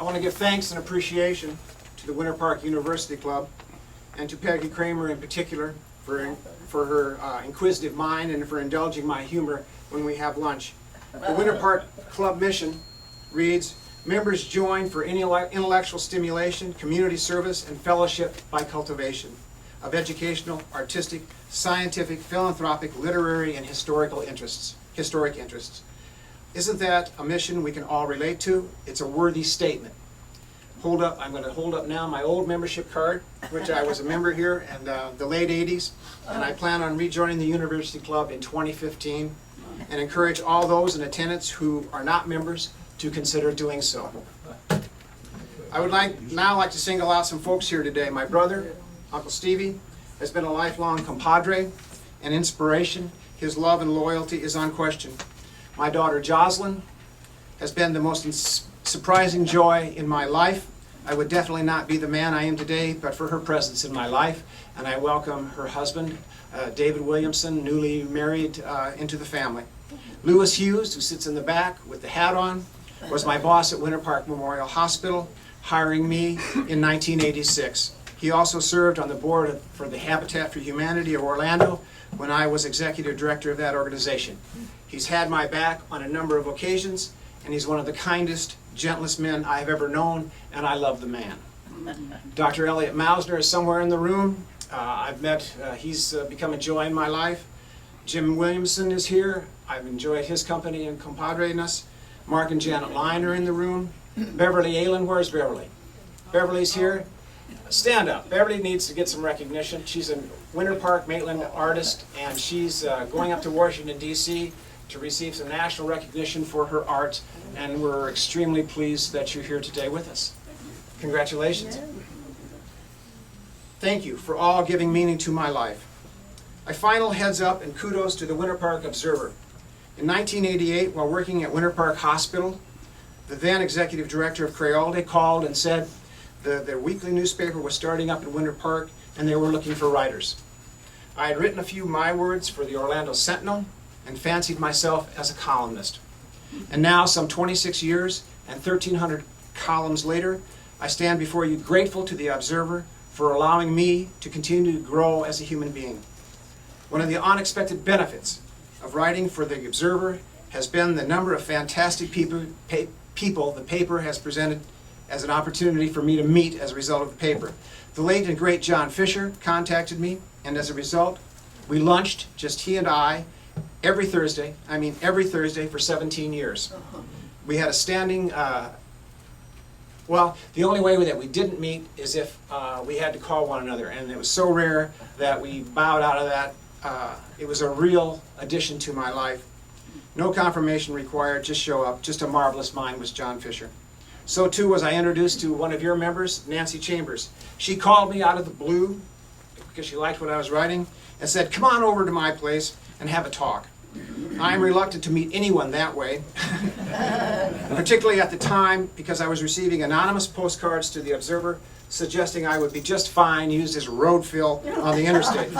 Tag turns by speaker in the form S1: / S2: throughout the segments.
S1: I want to give thanks and appreciation to the Winter Park University Club and to Peggy Kramer in particular for her inquisitive mind and for indulging my humor when we have lunch. The Winter Park Club mission reads, members join for intellectual stimulation, community service, and fellowship by cultivation of educational, artistic, scientific, philanthropic, literary, and historic interests. Isn't that a mission we can all relate to? It's a worthy statement. I'm going to hold up now my old membership card, which I was a member here in the late 80s, and I plan on rejoining the University Club in 2015, and encourage all those in attendance who are not members to consider doing so. I would now like to single out some folks here today. My brother, Uncle Stevie, has been a lifelong compadre and inspiration. His love and loyalty is unquestioned. My daughter Jocelyn has been the most surprising joy in my life. I would definitely not be the man I am today but for her presence in my life, and I welcome her husband, David Williamson, newly married, into the family. Lewis Hughes, who sits in the back with the hat on, was my boss at Winter Park Memorial Hospital, hiring me in 1986. He also served on the board for the Habitat for Humanity of Orlando when I was executive director of that organization. He's had my back on a number of occasions, and he's one of the kindest, gentlest men I have ever known, and I love the man. Dr. Elliot Mausner is somewhere in the room. He's become a joy in my life. Jim Williamson is here. I've enjoyed his company and compadreness. Mark and Janet Lyon are in the room. Beverly Aylen, where's Beverly? Beverly's here. Stand up. Beverly needs to get some recognition. She's a Winter Park Maitland artist, and she's going up to Washington, D.C. to receive some national recognition for her art, and we're extremely pleased that you're here today with us. Congratulations. Thank you for all giving meaning to my life. A final heads up and kudos to the Winter Park Observer. In 1988, while working at Winter Park Hospital, the then executive director of Creole called and said their weekly newspaper was starting up in Winter Park and they were looking for writers. I had written a few my words for the Orlando Sentinel and fancied myself as a columnist. And now, some 26 years and 1,300 columns later, I stand before you grateful to the Observer for allowing me to continue to grow as a human being. One of the unexpected benefits of writing for the Observer has been the number of fantastic people the paper has presented as an opportunity for me to meet as a result of the paper. The late and great John Fisher contacted me, and as a result, we lunched, just he and I, every Thursday for 17 years. We had a standing, well, the only way that we didn't meet is if we had to call one another, and it was so rare that we bowed out of that. It was a real addition to my life. No confirmation required, just show up. Just a marvelous mind was John Fisher. So too was I introduced to one of your members, Nancy Chambers. She called me out of the blue because she liked what I was writing and said, come on over to my place and have a talk. I'm reluctant to meet anyone that way, particularly at the time because I was receiving anonymous postcards to the Observer suggesting I would be just fine used as road fill on the interstate.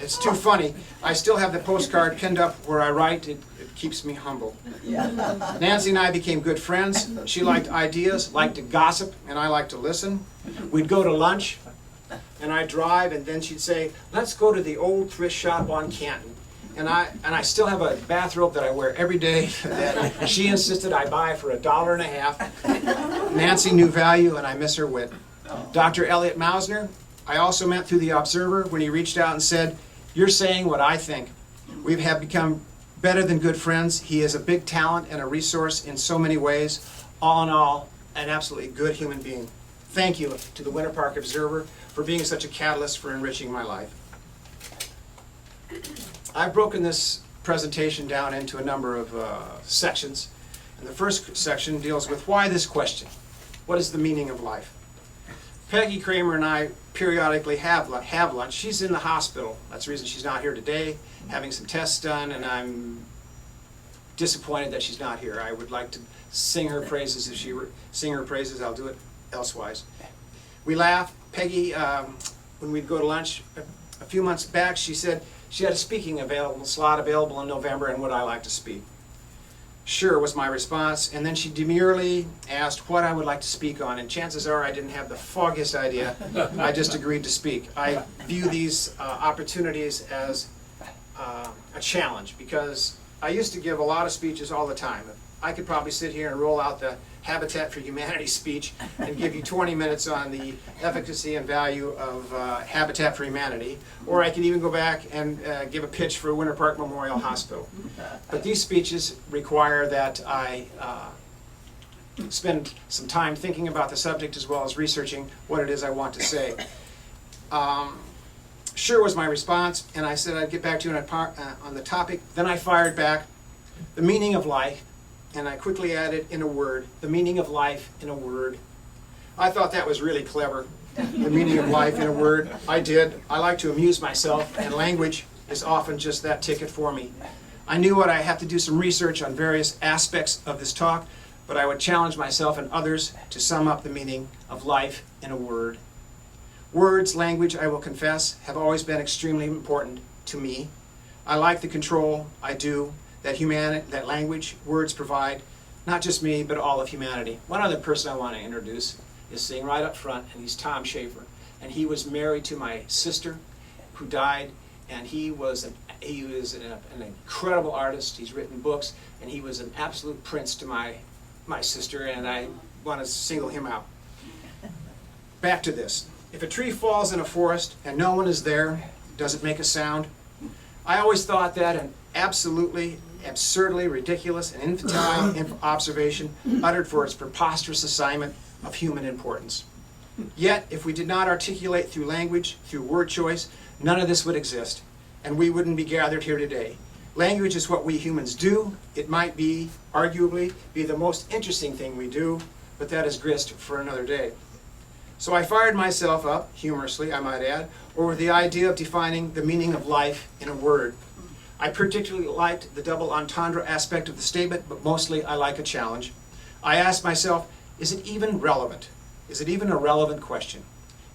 S1: It's too funny. I still have the postcard pinned up where I write. It keeps me humble. Nancy and I became good friends. She liked ideas, liked to gossip, and I liked to listen. We'd go to lunch, and I'd drive, and then she'd say, let's go to the old thrift shop on Canton. And I still have a bathrobe that I wear every day that she insisted I buy for $1.50. Nancy knew value, and I miss her wit. Dr. Elliot Mausner, I also met through the Observer when he reached out and said, you're saying what I think. We have become better than good friends. He is a big talent and a resource in so many ways. All in all, an absolutely good human being. Thank you to the Winter Park Observer for being such a catalyst for enriching my life. I've broken this presentation down into a number of sections. And the first section deals with why this question. What is the meaning of life? Peggy Kramer and I periodically have lunch. She's in the hospital. That's the reason she's not here today, having some tests done, and I'm disappointed that she's not here. I would like to sing her praises. If she were sing her praises, I'll do it elsewise. We laugh. Peggy, when we'd go to lunch a few months back, she said she had a speaking slot available in November, and would I like to speak? Sure was my response, and then she demurely asked what I would like to speak on, and chances are I didn't have the foggiest idea. I just agreed to speak. I view these opportunities as a challenge, because I used to give a lot of speeches all the time. I could probably sit here and roll out the Habitat for Humanity speech and give you 20 minutes on the efficacy and value of Habitat for Humanity, or I could even go back and give a pitch for Winter Park Memorial Hospital. But these speeches require that I spend some time thinking about the subject as well as researching what it is I want to say. Sure was my response, and I said I'd get back to you on the topic. Then I fired back, the meaning of life, and I quickly added in a word, the meaning of life in a word. I thought that was really clever, the meaning of life in a word. I did. I like to amuse myself, and language is often just that ticket for me. I knew I have to do some research on various aspects of this talk, but I would challenge myself and others to sum up the meaning of life in a word. Words, language, I will confess, have always been extremely important to me. I like the control, I do, that language, words provide, not just me, but all of humanity. One other person I want to introduce is sitting right up front, and he's Tom Schaefer. And he was married to my sister, who died, and he was an incredible artist. He's written books, and he was an absolute prince to my sister, and I want to single him out. Back to this. If a tree falls in a forest and no one is there, does it make a sound? I always thought that an absolutely, absurdly ridiculous and infantile observation uttered for its preposterous assignment of human importance. Yet, if we did not articulate through language, through word choice, none of this would exist, and we wouldn't be gathered here today. Language is what we humans do. It might be, arguably, be the most interesting thing we do, but that is grist for another day. So I fired myself up, humorously I might add, over the idea of defining the meaning of life in a word. I particularly liked the double entendre aspect of the statement, but mostly I like a challenge. I asked myself, is it even relevant? Is it even a relevant question?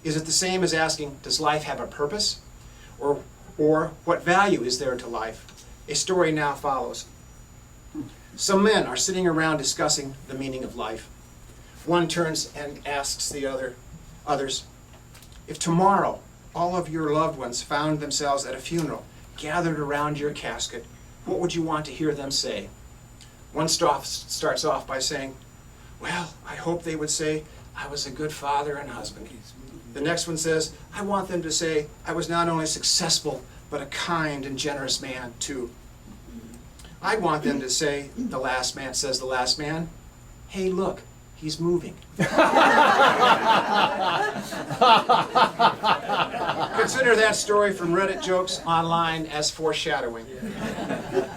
S1: Is it the same as asking, does life have a purpose? Or what value is there to life? A story now follows. Some men are sitting around discussing the meaning of life. One turns and asks the others, if tomorrow all of your loved ones found themselves at a funeral, gathered around your casket, what would you want to hear them say? One starts off by saying, well, I hope they would say, I was a good father and husband. The next one says, I want them to say, I was not only successful, but a kind and generous man too. I want them to say, the last man, hey look, he's moving. Consider that story from Reddit jokes online as foreshadowing.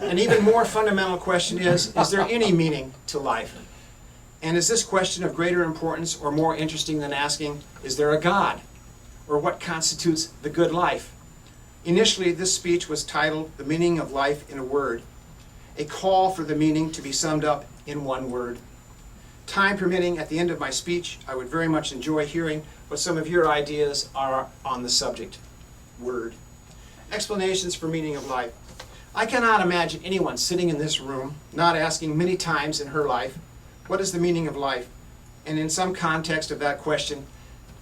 S1: An even more fundamental question is there any meaning to life? And is this question of greater importance or more interesting than asking, is there a God? Or what constitutes the good life? Initially, this speech was titled, The Meaning of Life in a Word, a call for the meaning to be summed up in one word. Time permitting, at the end of my speech, I would very much enjoy hearing what some of your ideas are on the subject. Word. Explanations for meaning of life. I cannot imagine anyone sitting in this room not asking many times in her life, what is the meaning of life? And in some context of that question,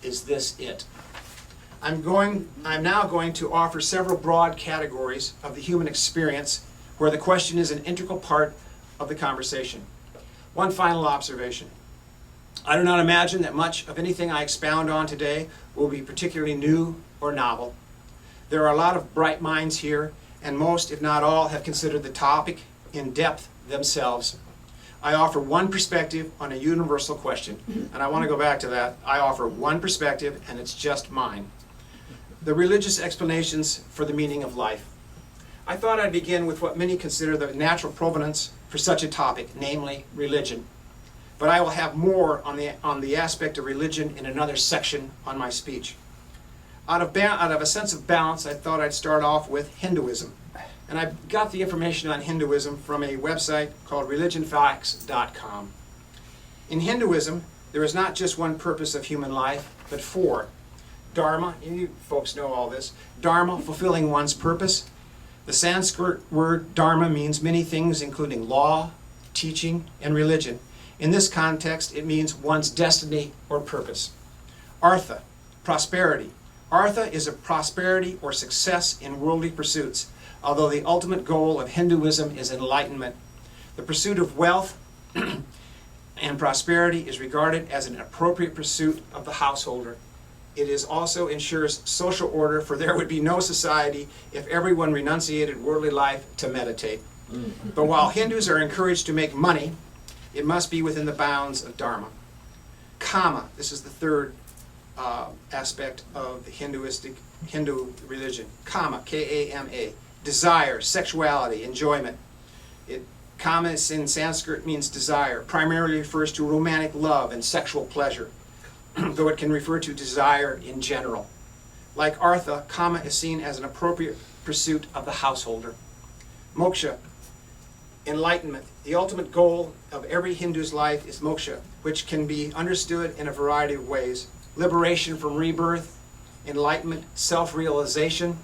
S1: is this it? I'm now going to offer several broad categories of the human experience where the question is an integral part of the conversation. One final observation. I do not imagine that much of anything I expound on today will be particularly new or novel. There are a lot of bright minds here, and most, if not all, have considered the topic in depth themselves. I offer one perspective on a universal question, and I want to go back to that. I offer one perspective, and it's just mine. The religious explanations for the meaning of life. I thought I'd begin with what many consider the natural provenance for such a topic, namely religion. But I will have more on the aspect of religion in another section on my speech. Out of a sense of balance, I thought I'd start off with Hinduism. And I got the information on Hinduism from a website called religionfacts.com. In Hinduism, there is not just one purpose of human life, but four. Dharma, you folks know all this. Dharma, fulfilling one's purpose. The Sanskrit word dharma means many things, including law, teaching, and religion. In this context, it means one's destiny or purpose. Artha, prosperity. Artha is a prosperity or success in worldly pursuits, although the ultimate goal of Hinduism is enlightenment. The pursuit of wealth and prosperity is regarded as an appropriate pursuit of the householder. It is also ensures social order, for there would be no society if everyone renunciated worldly life to meditate. But while Hindus are encouraged to make money, it must be within the bounds of Dharma. Kama, this is the third aspect of the Hindu religion. Kama, K-A-M-A, desire, sexuality, enjoyment. Kama in Sanskrit means desire, primarily refers to romantic love and sexual pleasure, though it can refer to desire in general. Like Artha, Kama is seen as an appropriate pursuit of the householder. Moksha, enlightenment. The ultimate goal of every Hindu's life is moksha, which can be understood in a variety of ways. Liberation from rebirth, enlightenment, self-realization,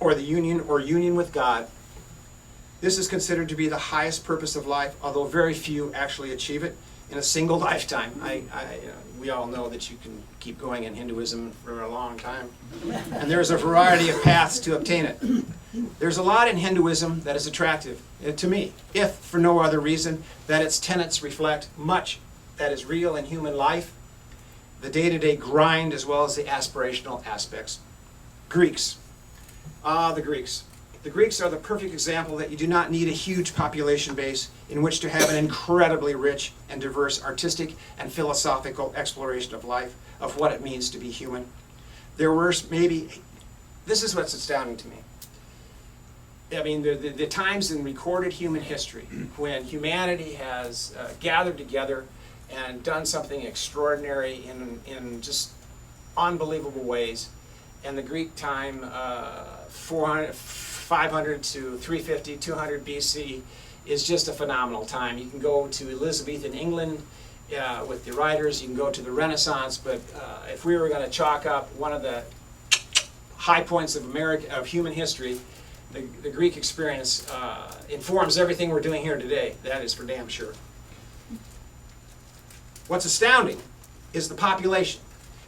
S1: or the union with God. This is considered to be the highest purpose of life, although very few actually achieve it in a single lifetime. We all know that you can keep going in Hinduism for a long time. And there's a variety of paths to obtain it. There's a lot in Hinduism that is attractive to me, if for no other reason that its tenets reflect much that is real in human life, the day-to-day grind as well as the aspirational aspects. Greeks. The Greeks. The Greeks are the perfect example that you do not need a huge population base in which to have an incredibly rich and diverse artistic and philosophical exploration of life, of what it means to be human. There were this is what's astounding to me. I mean, the times in recorded human history when humanity has gathered together and done something extraordinary in just unbelievable ways. And the Greek time, 500 to 350, 200 BC, is just a phenomenal time. You can go to Elizabethan England with the writers, you can go to the Renaissance, but if we were going to chalk up one of the high points of human history, the Greek experience informs everything we're doing here today. That is for damn sure. What's astounding is the population.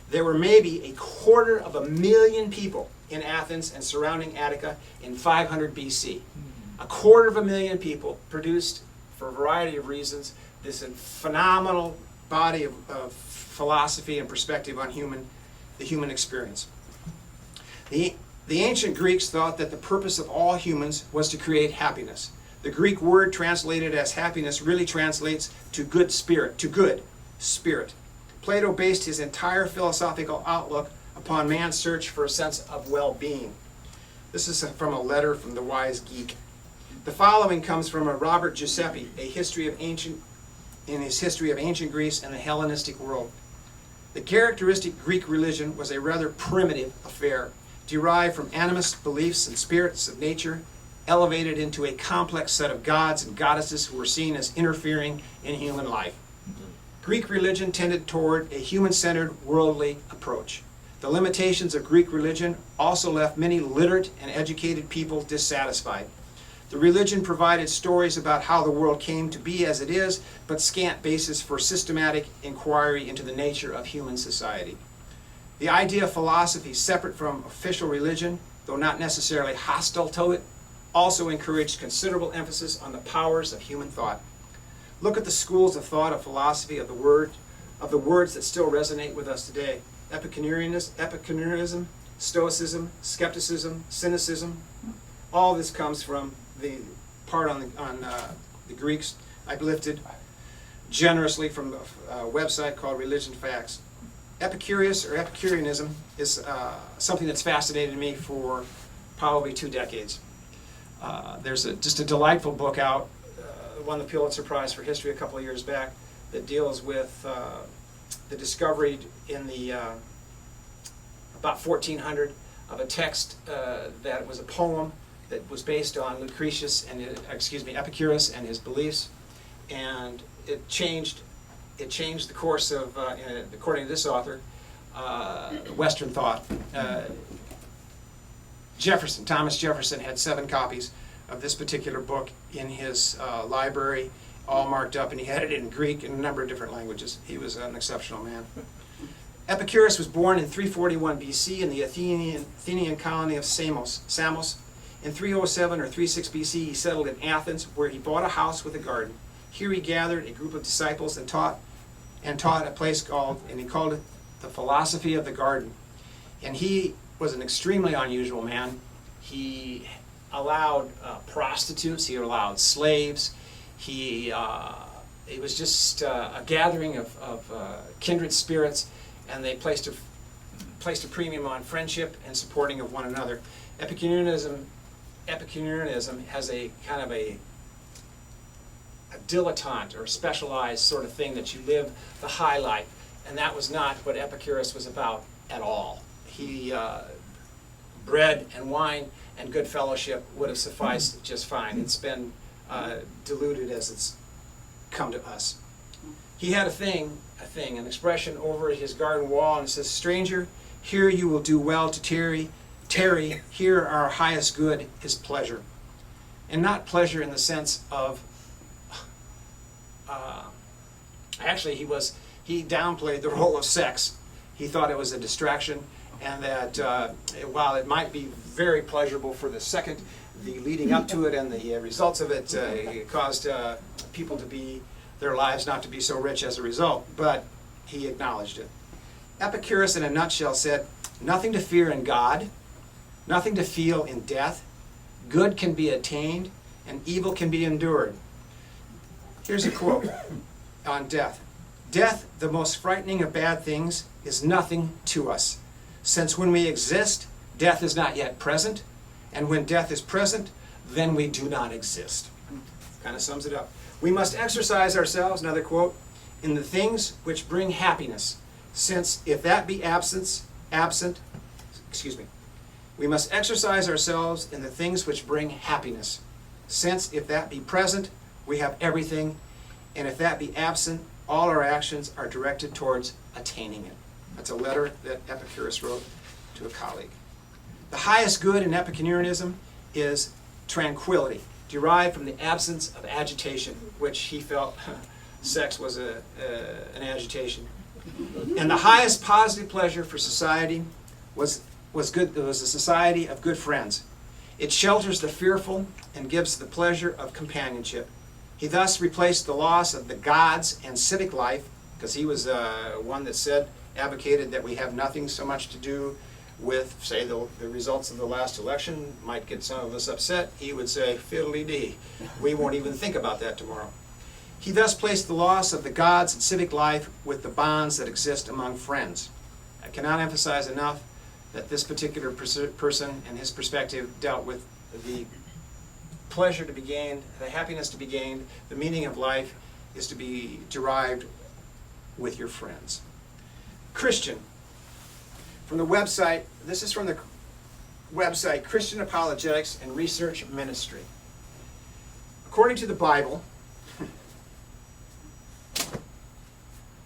S1: There were maybe 250,000 people in Athens and surrounding Attica in 500 BC. 250,000 people produced, for a variety of reasons, this phenomenal body of philosophy and perspective on the human experience. The ancient Greeks thought that the purpose of all humans was to create happiness. The Greek word translated as happiness really translates to good spirit, Plato based his entire philosophical outlook upon man's search for a sense of well-being. This is from a letter from the wise geek. The following comes from a Robert Giuseppe, in his history of ancient Greece and the Hellenistic world. The characteristic Greek religion was a rather primitive affair, derived from animist beliefs and spirits of nature, elevated into a complex set of gods and goddesses who were seen as interfering in human life. Greek religion tended toward a human-centered, worldly approach. The limitations of Greek religion also left many literate and educated people dissatisfied. The religion provided stories about how the world came to be as it is, but scant basis for systematic inquiry into the nature of human society. The idea of philosophy separate from official religion, though not necessarily hostile to it, also encouraged considerable emphasis on the powers of human thought. Look at the schools of thought, of philosophy, of the words that still resonate with us today. Epicureanism, Stoicism, skepticism, cynicism. All this comes from the part on the Greeks. I've lifted generously from a website called Religion Facts. Epicureanism is something that's fascinated me for probably 2 decades. There's just a delightful book out, won the Pulitzer Prize for History a couple of years back, that deals with the discovery in the about 1400 of a text that was a poem that was based on Epicurus and his beliefs, and it changed the course of, according to this author, Western thought. Thomas Jefferson had 7 copies of this particular book in his library, all marked up, and he had it in Greek and a number of different languages. He was an exceptional man. Epicurus was born in 341 BC in the Athenian colony of Samos. In 307 or 36 BC, he settled in Athens, where he bought a house with a garden. Here he gathered a group of disciples and taught a place called, and he called it the philosophy of the garden. And he was an extremely unusual man. He allowed prostitutes, he allowed slaves, it was just a gathering of kindred spirits, and they placed a premium on friendship and supporting of one another. Epicureanism has a kind of a dilettante or specialized sort of thing that you live the high life, and that was not what Epicurus was about at all. He bread and wine and good fellowship would have sufficed just fine. It's been diluted as it's come to us. He had an expression over his garden wall, and it says, "Stranger, here you will do well to tarry. Here our highest good is pleasure." And not pleasure in the sense of, actually he downplayed the role of sex. He thought it was a distraction, and that while it might be very pleasurable for the second, the leading up to it and the results of it, it caused people their lives not to be so rich as a result, but he acknowledged it. Epicurus, in a nutshell, said, "Nothing to fear in God, nothing to feel in death. Good can be attained, and evil can be endured." Here's a quote on death. "Death, the most frightening of bad things, is nothing to us, since when we exist, death is not yet present, and when death is present, then we do not exist." Kind of sums it up. "We must exercise ourselves," another quote, "in the things which bring happiness, since if that be we must exercise ourselves in the things which bring happiness, since if that be present, we have everything, and if that be absent, all our actions are directed towards attaining it." That's a letter that Epicurus wrote to a colleague. The highest good in Epicureanism is tranquility, derived from the absence of agitation, which he felt sex was an agitation. And the highest positive pleasure for society was a society of good friends. It shelters the fearful and gives the pleasure of companionship. He thus replaced the loss of the gods and civic life, because he was one that advocated that we have nothing so much to do with, say, the results of the last election. Might get some of us upset. He would say, "Fiddly-dee, we won't even think about that tomorrow." He thus placed the loss of the gods and civic life with the bonds that exist among friends. I cannot emphasize enough that this particular person and his perspective dealt with the pleasure to be gained, the happiness to be gained, the meaning of life is to be derived with your friends. Christian, from the website, this is from the website Christian Apologetics and Research Ministry. According to the Bible,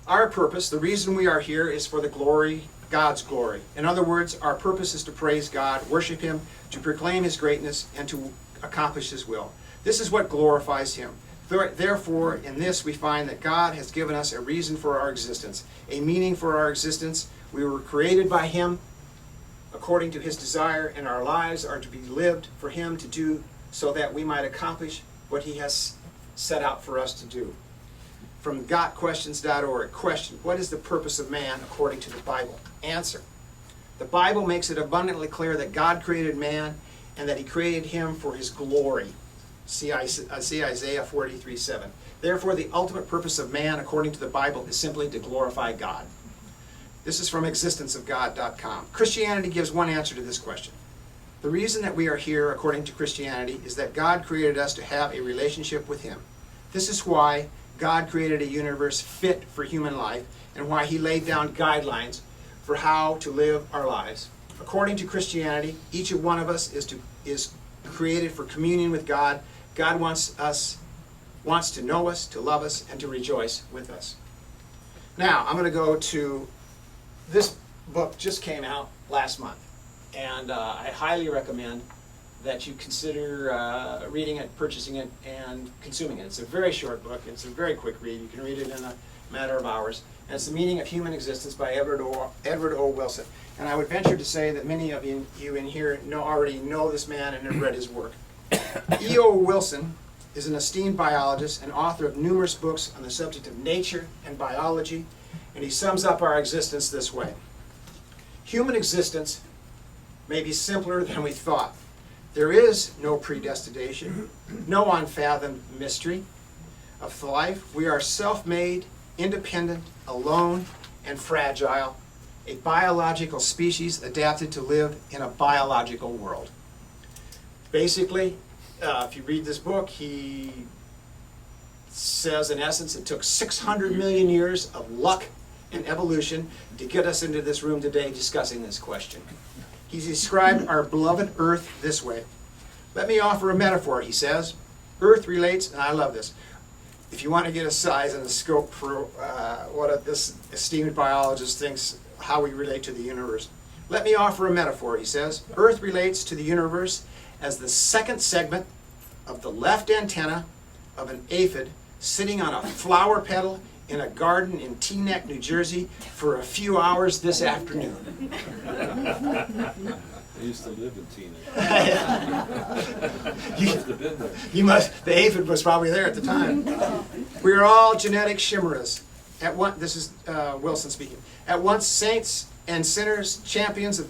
S1: our purpose, the reason we are here, is for the glory, God's glory. In other words, our purpose is to praise God, worship Him, to proclaim His greatness, and to accomplish His will. This is what glorifies Him. Therefore, in this we find that God has given us a reason for our existence, a meaning for our existence. We were created by Him according to His desire, and our lives are to be lived for Him to do, so that we might accomplish what He has set out for us to do. From gotquestions.org, question: what is the purpose of man according to the Bible? Answer: the Bible makes it abundantly clear that God created man and that He created him for His glory. See Isaiah 43:7. Therefore, the ultimate purpose of man according to the Bible is simply to glorify God. This is from existenceofgod.com. Christianity gives one answer to this question. The reason that we are here according to Christianity is that God created us to have a relationship with Him. This is why God created a universe fit for human life, and why He laid down guidelines for how to live our lives. According to Christianity, each one of us is created for communion with God. God wants to know us, to love us, and to rejoice with us. Now, I'm going to go to this book. Just came out last month, and I highly recommend that you consider reading it, purchasing it, and consuming it. It's a very short book. It's a very quick read. You can read it in a matter of hours. And it's The Meaning of Human Existence by Edward O. Wilson. And I would venture to say that many of you in here already know this man and have read his work. E.O. Wilson is an esteemed biologist and author of numerous books on the subject of nature and biology, and he sums up our existence this way. Human existence may be simpler than we thought. There is no predestination, no unfathomed mystery of life. We are self-made, independent, alone, and fragile, a biological species adapted to live in a biological world. Basically, if you read this book, he says, in essence, it took 600 million years of luck and evolution to get us into this room today discussing this question. He's described our beloved Earth this way. Let me offer a metaphor, he says. Earth relates, and I love this, if you want to get a size and a scope for what this esteemed biologist thinks how we relate to the universe. Let me offer a metaphor, he says. Earth relates to the universe as the second segment of the left antenna of an aphid sitting on a flower petal in a garden in Teaneck, New Jersey for a few hours this afternoon.
S2: I used to live in Teaneck.
S1: The aphid was probably there at the time. We are all genetic chimeras. This is Wilson speaking. At once saints and sinners, champions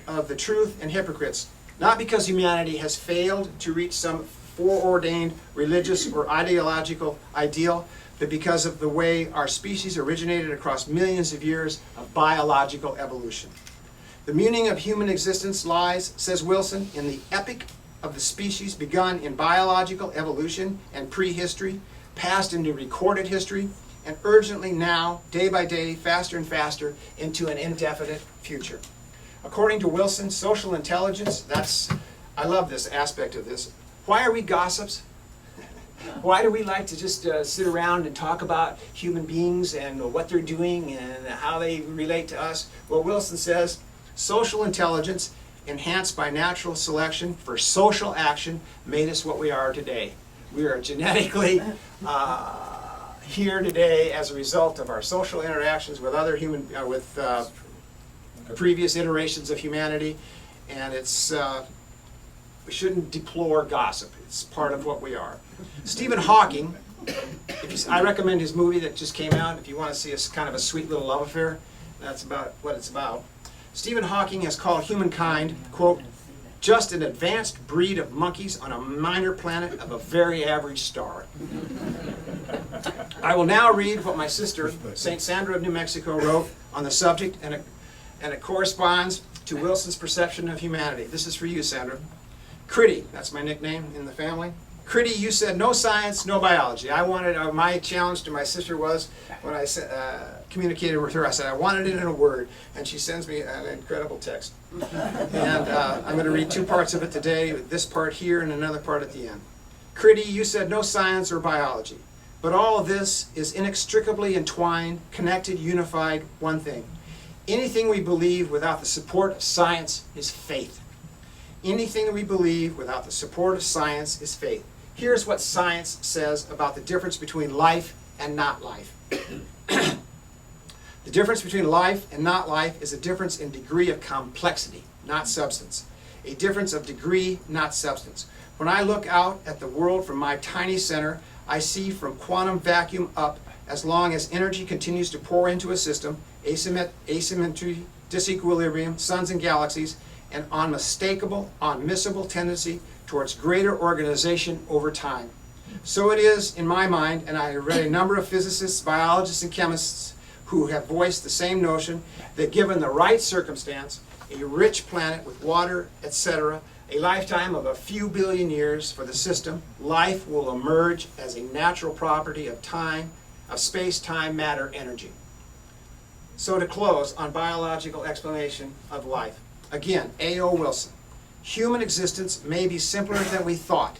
S1: of the truth and hypocrites. Not because humanity has failed to reach some foreordained religious or ideological ideal, but because of the way our species originated across millions of years of biological evolution. The meaning of human existence lies, says Wilson, in the epic of the species begun in biological evolution and prehistory, passed into recorded history, and urgently now, day by day, faster and faster, into an indefinite future. According to Wilson, social intelligence, I love this aspect of this. Why are we gossips? Why do we like to just sit around and talk about human beings and what they're doing and how they relate to us? Well, Wilson says, social intelligence, enhanced by natural selection for social action, made us what we are today. We are genetically here today as a result of our social interactions with other previous iterations of humanity, and we shouldn't deplore gossip. It's part of what we are. Stephen Hawking, I recommend his movie that just came out. If you want to see a kind of a sweet little love affair, that's about what it's about. Stephen Hawking has called humankind, quote, just an advanced breed of monkeys on a minor planet of a very average star. I will now read what my sister, St. Sandra of New Mexico, wrote on the subject, and it corresponds to Wilson's perception of humanity. This is for you, Sandra. Critty, that's my nickname in the family. Critty, you said no science, no biology. I wanted, my challenge to my sister was, when I communicated with her, I said I wanted it in a word, and she sends me an incredible text. And I'm going to read two parts of it today, this part here and another part at the end. Critty, you said no science or biology, but all of this is inextricably entwined, connected, unified, one thing. Anything we believe without the support of science is faith. Anything that we believe without the support of science is faith. Here's what science says about the difference between life and not life. The difference between life and not life is a difference in degree of complexity, not substance. A difference of degree, not substance. When I look out at the world from my tiny center, I see from quantum vacuum up, as long as energy continues to pour into a system, asymmetry, disequilibrium, suns and galaxies, an unmistakable, unmissable tendency towards greater organization over time. So it is in my mind, and I have read a number of physicists, biologists, and chemists who have voiced the same notion, that given the right circumstance, a rich planet with water, etc., a lifetime of a few billion years for the system, life will emerge as a natural property of time, of space, time, matter, energy. So to close on biological explanation of life. Again, A.O. Wilson. Human existence may be simpler than we thought.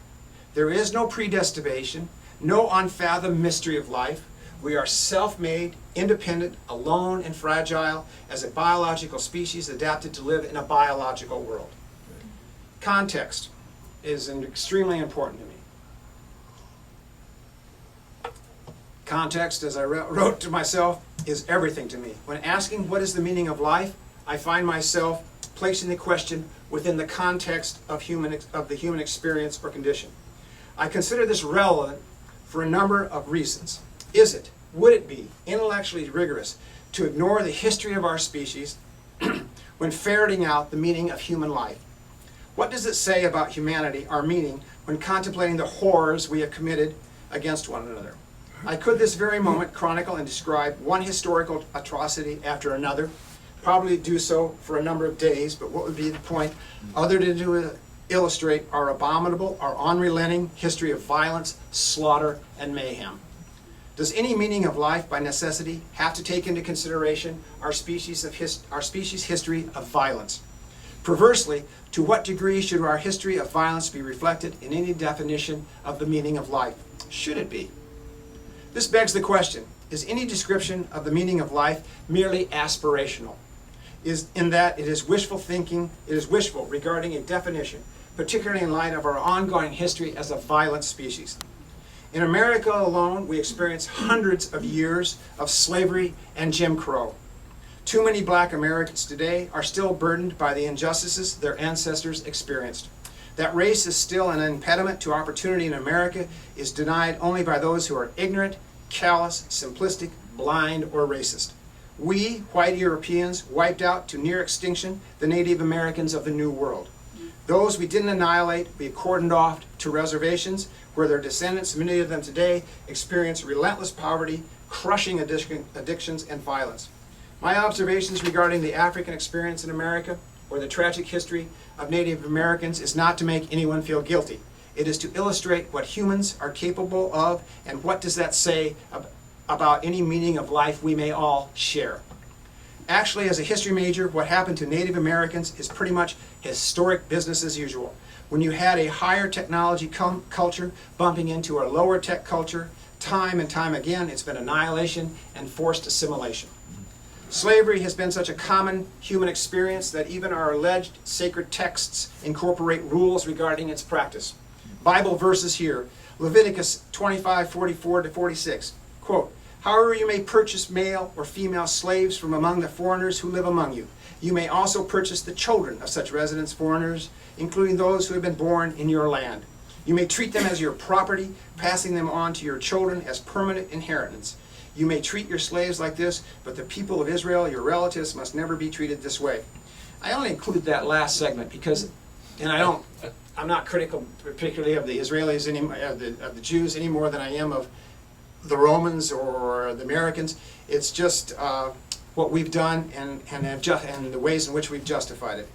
S1: There is no predestination, no unfathomed mystery of life. We are self-made, independent, alone, and fragile as a biological species adapted to live in a biological world. Context. is extremely important to me. Context, as I wrote to myself, is everything to me. When asking what is the meaning of life, I find myself placing the question within the context of the human experience or condition. I consider this relevant for a number of reasons. Would it be intellectually rigorous to ignore the history of our species when ferreting out the meaning of human life? What does it say about humanity, our meaning, when contemplating the horrors we have committed against one another? I could this very moment chronicle and describe one historical atrocity after another, probably do so for a number of days, but what would be the point other than to illustrate our abominable, our unrelenting history of violence, slaughter, and mayhem? Does any meaning of life by necessity have to take into consideration our species' history of violence? Perversely, to what degree should our history of violence be reflected in any definition of the meaning of life? Should it be? This begs the question, is any description of the meaning of life merely aspirational? In that it is wishful thinking, it is wishful regarding a definition, particularly in light of our ongoing history as a violent species. In America alone, we experience hundreds of years of slavery and Jim Crow. Too many black Americans today are still burdened by the injustices their ancestors experienced. That race is still an impediment to opportunity in America is denied only by those who are ignorant, callous, simplistic, blind, or racist. We, white Europeans, wiped out to near extinction the Native Americans of the New World. Those we didn't annihilate, we cordoned off to reservations where their descendants, many of them today, experience relentless poverty, crushing addictions, and violence. My observations regarding the African experience in America, or the tragic history of Native Americans, is not to make anyone feel guilty. It is to illustrate what humans are capable of, and what does that say about any meaning of life we may all share. Actually, as a history major, what happened to Native Americans is pretty much historic business as usual. When you had a higher technology culture bumping into a lower tech culture, time and time again, it's been annihilation and forced assimilation. Slavery has been such a common human experience that even our alleged sacred texts incorporate rules regarding its practice. Bible verses here, Leviticus 25:44-46, quote, "However you may purchase male or female slaves from among the foreigners who live among you. You may also purchase the children of such residents foreigners, including those who have been born in your land. You may treat them as your property, passing them on to your children as permanent inheritance. You may treat your slaves like this, but the people of Israel, your relatives, must never be treated this way." I only include that last segment because, and I'm not critical particularly of the Israelis, of the Jews any more than I am of the Romans or the Americans. It's just what we've done and the ways in which we've justified it.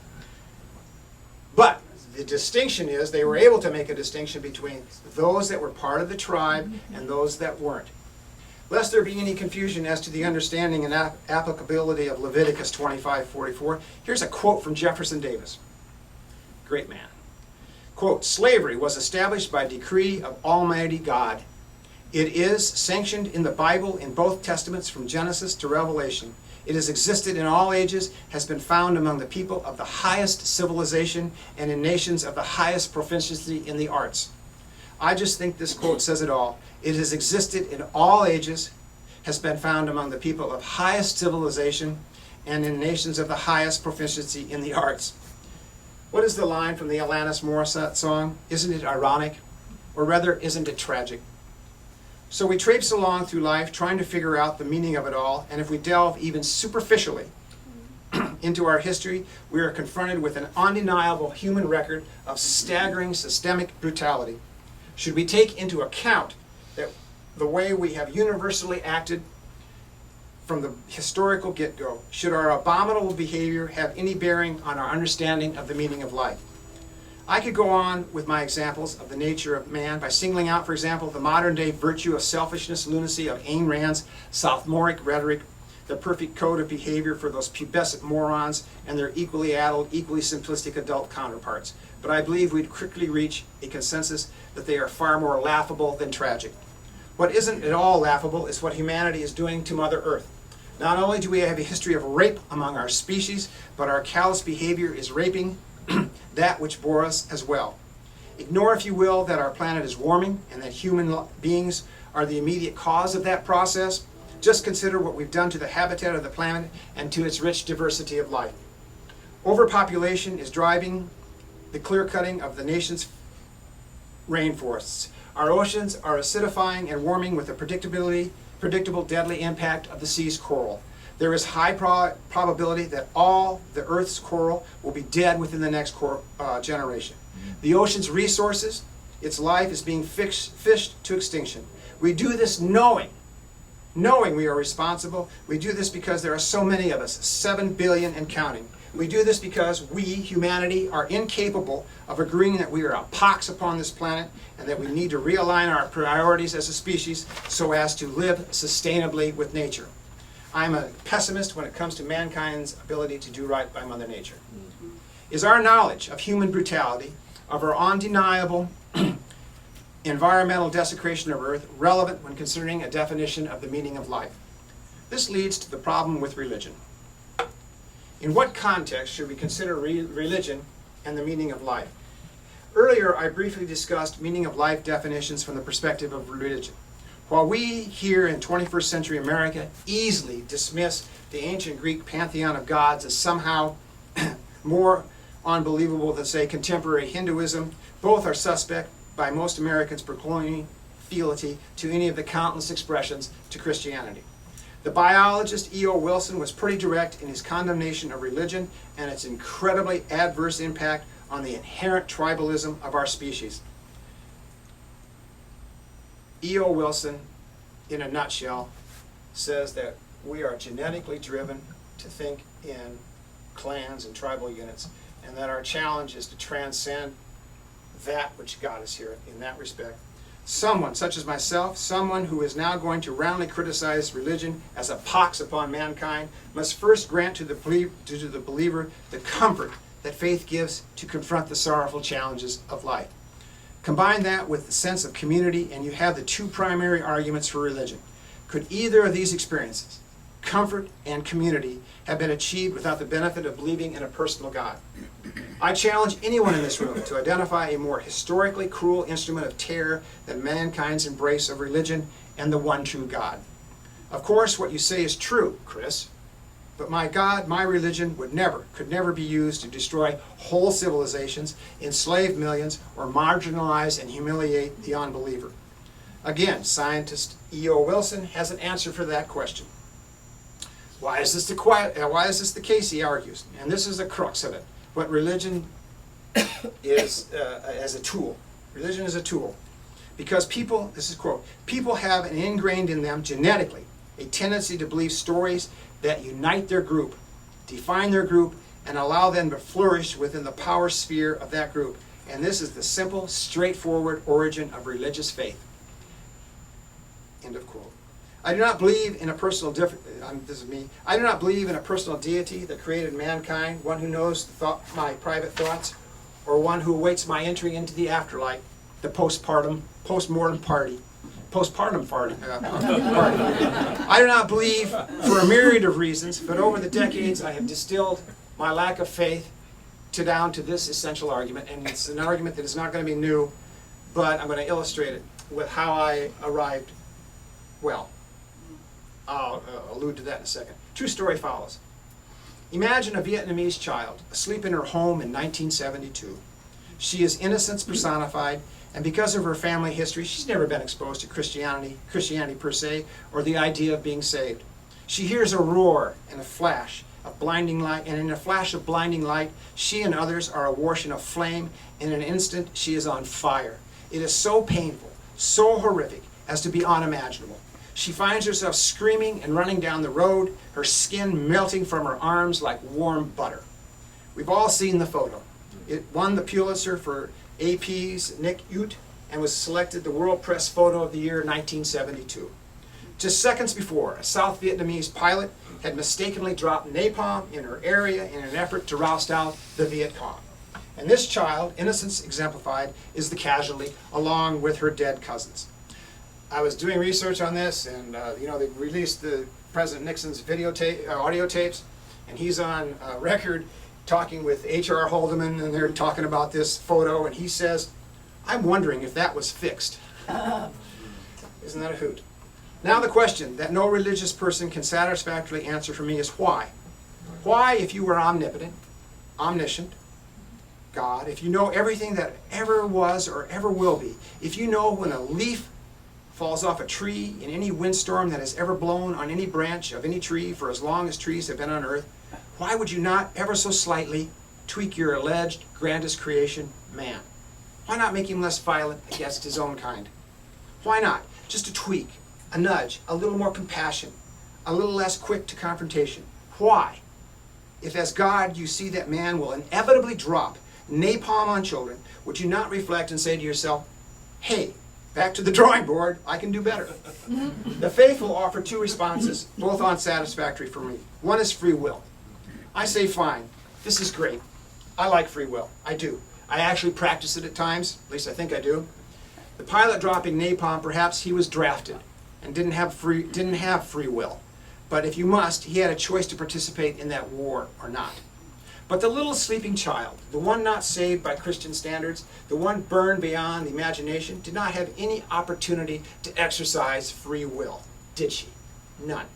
S1: But the distinction is they were able to make a distinction between those that were part of the tribe and those that weren't. Lest there be any confusion as to the understanding and applicability of Leviticus 25:44, here's a quote from Jefferson Davis. Great man. Quote, "Slavery was established by decree of Almighty God. It is sanctioned in the Bible in both testaments from Genesis to Revelation. It has existed in all ages, has been found among the people of the highest civilization and in nations of the highest proficiency in the arts." I just think this quote says it all. It has existed in all ages, has been found among the people of highest civilization and in nations of the highest proficiency in the arts. What is the line from the Alanis Morissette song? Isn't it ironic? Or rather, isn't it tragic? So we traipse along through life trying to figure out the meaning of it all, and if we delve even superficially into our history, we are confronted with an undeniable human record of staggering systemic brutality. Should we take into account that the way we have universally acted from the historical get-go, should our abominable behavior have any bearing on our understanding of the meaning of life? I could go on with my examples of the nature of man by singling out, for example, the modern-day virtue of selfishness, lunacy of Ayn Rand's sophomoric rhetoric, the perfect code of behavior for those pubescent morons and their equally addled, equally simplistic adult counterparts. But I believe we'd quickly reach a consensus that they are far more laughable than tragic. What isn't at all laughable is what humanity is doing to Mother Earth. Not only do we have a history of rape among our species, but our callous behavior is raping that which bore us as well. Ignore, if you will, that our planet is warming and that human beings are the immediate cause of that process. Just consider what we've done to the habitat of the planet and to its rich diversity of life. Overpopulation is driving the clear-cutting of the nation's rainforests. Our oceans are acidifying and warming with the predictable deadly impact of the sea's coral. There is high probability that all the Earth's coral will be dead within the next generation. The ocean's resources, its life is being fished to extinction. We do this knowing we are responsible. We do this because there are so many of us, 7 billion and counting. We do this because we, humanity, are incapable of agreeing that we are a pox upon this planet and that we need to realign our priorities as a species so as to live sustainably with nature. I'm a pessimist when it comes to mankind's ability to do right by Mother Nature. Is our knowledge of human brutality, of our undeniable environmental desecration of Earth, relevant when considering a definition of the meaning of life? This leads to the problem with religion. In what context should we consider religion and the meaning of life? Earlier, I briefly discussed meaning of life definitions from the perspective of religion. While we here in 21st century America easily dismiss the ancient Greek pantheon of gods as somehow more unbelievable than, say, contemporary Hinduism, both are suspect by most Americans proclaiming fealty to any of the countless expressions to Christianity. The biologist E.O. Wilson was pretty direct in his condemnation of religion and its incredibly adverse impact on the inherent tribalism of our species. E.O. Wilson, in a nutshell, says that we are genetically driven to think in clans and tribal units, and that our challenge is to transcend that which got us here in that respect. Someone, such as myself, someone who is now going to roundly criticize religion as a pox upon mankind, must first grant to the believer the comfort that faith gives to confront the sorrowful challenges of life. Combine that with the sense of community, and you have the two primary arguments for religion. Could either of these experiences, comfort and community, have been achieved without the benefit of believing in a personal God? I challenge anyone in this room to identify a more historically cruel instrument of terror than mankind's embrace of religion and the one true God. Of course, what you say is true, Chris, but my God, my religion could never be used to destroy whole civilizations, enslave millions, or marginalize and humiliate the unbeliever. Again, scientist E.O. Wilson has an answer for that question. Why is this the case, he argues, and this is the crux of it. What religion is as a tool. Religion is a tool. Because people, this is a quote, people have an ingrained in them genetically a tendency to believe stories that unite their group, define their group, and allow them to flourish within the power sphere of that group. And this is the simple, straightforward origin of religious faith. End of quote. I do not believe in a personal I do not believe in a personal deity that created mankind, one who knows my private thoughts, or one who awaits my entry into the afterlife, the postpartum party. I do not believe for a myriad of reasons, but over the decades I have distilled my lack of faith down to this essential argument, and it's an argument that is not going to be new, but I'm going to illustrate it with how I arrived. Well, I'll allude to that in a second. True story follows. Imagine a Vietnamese child asleep in her home in 1972. She is innocence personified, and because of her family history, she's never been exposed to Christianity per se, or the idea of being saved. She hears a roar and a flash of blinding light, and in a flash of blinding light, she and others are awash in a flame. In an instant, she is on fire. It is so painful, so horrific, as to be unimaginable. She finds herself screaming and running down the road, her skin melting from her arms like warm butter. We've all seen the photo. It won the Pulitzer for AP's Nick Ute and was selected the World Press Photo of the Year 1972. Just seconds before, a South Vietnamese pilot had mistakenly dropped napalm in her area in an effort to roust out the Viet Cong. And this child, innocence exemplified, is the casualty along with her dead cousins. I was doing research on this, and they released the President Nixon's audio tapes, and he's on record talking with H.R. Haldeman, and they're talking about this photo, and he says, I'm wondering if that was fixed. Isn't that a hoot? Now the question that no religious person can satisfactorily answer for me is why? Why, if you were omnipotent, omniscient, God, if you know everything that ever was or ever will be, if you know when a leaf falls off a tree in any windstorm that has ever blown on any branch of any tree for as long as trees have been on earth, why would you not ever so slightly tweak your alleged grandest creation, man? Why not make him less violent against his own kind? Why not? Just a tweak, a nudge, a little more compassion, a little less quick to confrontation. Why? If as God you see that man will inevitably drop napalm on children, would you not reflect and say to yourself, hey, back to the drawing board, I can do better? The faithful offer two responses, both unsatisfactory for me. One is free will. I say, fine, this is great. I like free will. I do. I actually practice it at times, at least I think I do. The pilot dropping napalm, perhaps he was drafted and didn't have free will. But if you must, he had a choice to participate in that war or not. But the little sleeping child, the one not saved by Christian standards, the one burned beyond the imagination, did not have any opportunity to exercise free will, did she? None.